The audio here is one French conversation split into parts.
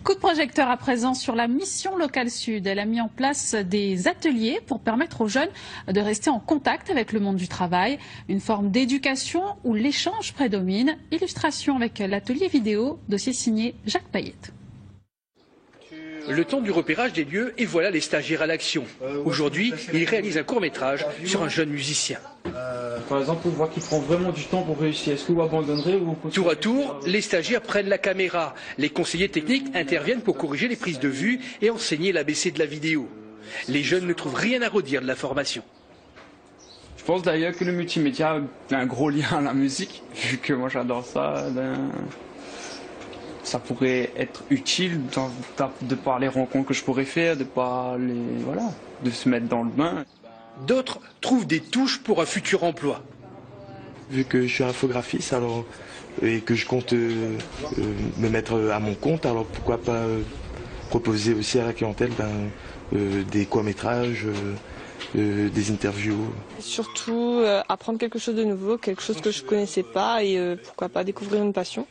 Coup de projecteur à présent sur la mission locale sud. Elle a mis en place des ateliers pour permettre aux jeunes de rester en contact avec le monde du travail. Une forme d'éducation où l'échange prédomine. Illustration avec l'atelier vidéo, dossier signé Jacques Payette. Le temps du repérage des lieux et voilà les stagiaires à l'action. Aujourd'hui, ils réalisent un court-métrage sur un jeune musicien. Par exemple, on voit qu'il prend vraiment du temps pour réussir. Est-ce que vous abandonnerez ou vous... Tour à tour, les stagiaires prennent la caméra. Les conseillers techniques interviennent pour corriger les prises de vue et enseigner l'ABC de la vidéo. Les jeunes ne trouvent rien à redire de la formation. Je pense d'ailleurs que le multimédia a un gros lien à la musique, vu que moi j'adore ça. Ça pourrait être utile de par les rencontres que je pourrais faire, de se mettre dans le bain. D'autres trouvent des touches pour un futur emploi. Vu que je suis infographiste et que je compte me mettre à mon compte, alors pourquoi pas proposer aussi à la clientèle des courts-métrages, des interviews. Surtout apprendre quelque chose de nouveau, quelque chose que je ne connaissais pas et pourquoi pas découvrir une passion.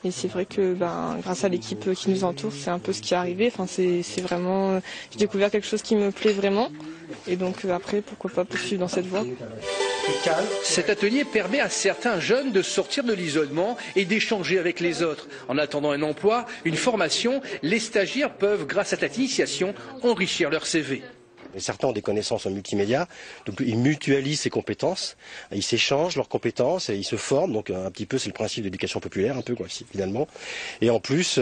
Et c'est vrai que grâce à l'équipe qui nous entoure, c'est un peu ce qui est arrivé. Enfin, c'est vraiment, j'ai découvert quelque chose qui me plaît vraiment. Et donc après, pourquoi pas poursuivre dans cette voie. Cet atelier permet à certains jeunes de sortir de l'isolement et d'échanger avec les autres. En attendant un emploi, une formation, les stagiaires peuvent, grâce à cette initiation, enrichir leur CV. Certains ont des connaissances en multimédia, donc ils mutualisent ces compétences, ils s'échangent leurs compétences et ils se forment, donc un petit peu c'est le principe de l'éducation populaire, un peu quoi, finalement. Et en plus,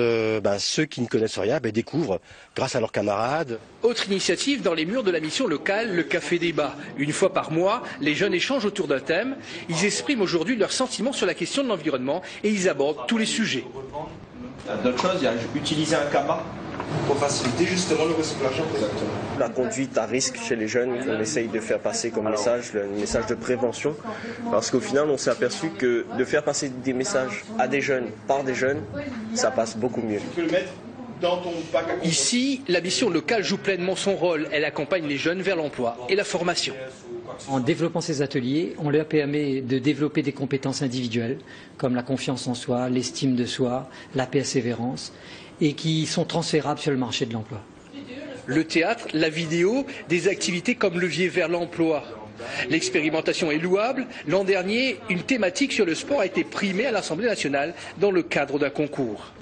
ceux qui ne connaissent rien découvrent grâce à leurs camarades. Autre initiative dans les murs de la mission locale, le café débat. Une fois par mois, les jeunes échangent autour d'un thème, ils expriment aujourd'hui leurs sentiments sur la question de l'environnement et ils abordent tous les sujets. D'autres choses, il y a utiliser un cabas pour faciliter justement le recyclage. La conduite à risque chez les jeunes, on essaye de faire passer comme message, le message de prévention, parce qu'au final on s'est aperçu que de faire passer des messages à des jeunes, par des jeunes, ça passe beaucoup mieux. Tu peux le mettre dans ton bac à Ici, la mission locale joue pleinement son rôle. Elle accompagne les jeunes vers l'emploi et la formation. En développant ces ateliers, on leur permet de développer des compétences individuelles, comme la confiance en soi, l'estime de soi, la persévérance, et qui sont transférables sur le marché de l'emploi. Le théâtre, la vidéo, des activités comme levier vers l'emploi. L'expérimentation est louable. L'an dernier, une thématique sur le sport a été primée à l'Assemblée nationale dans le cadre d'un concours.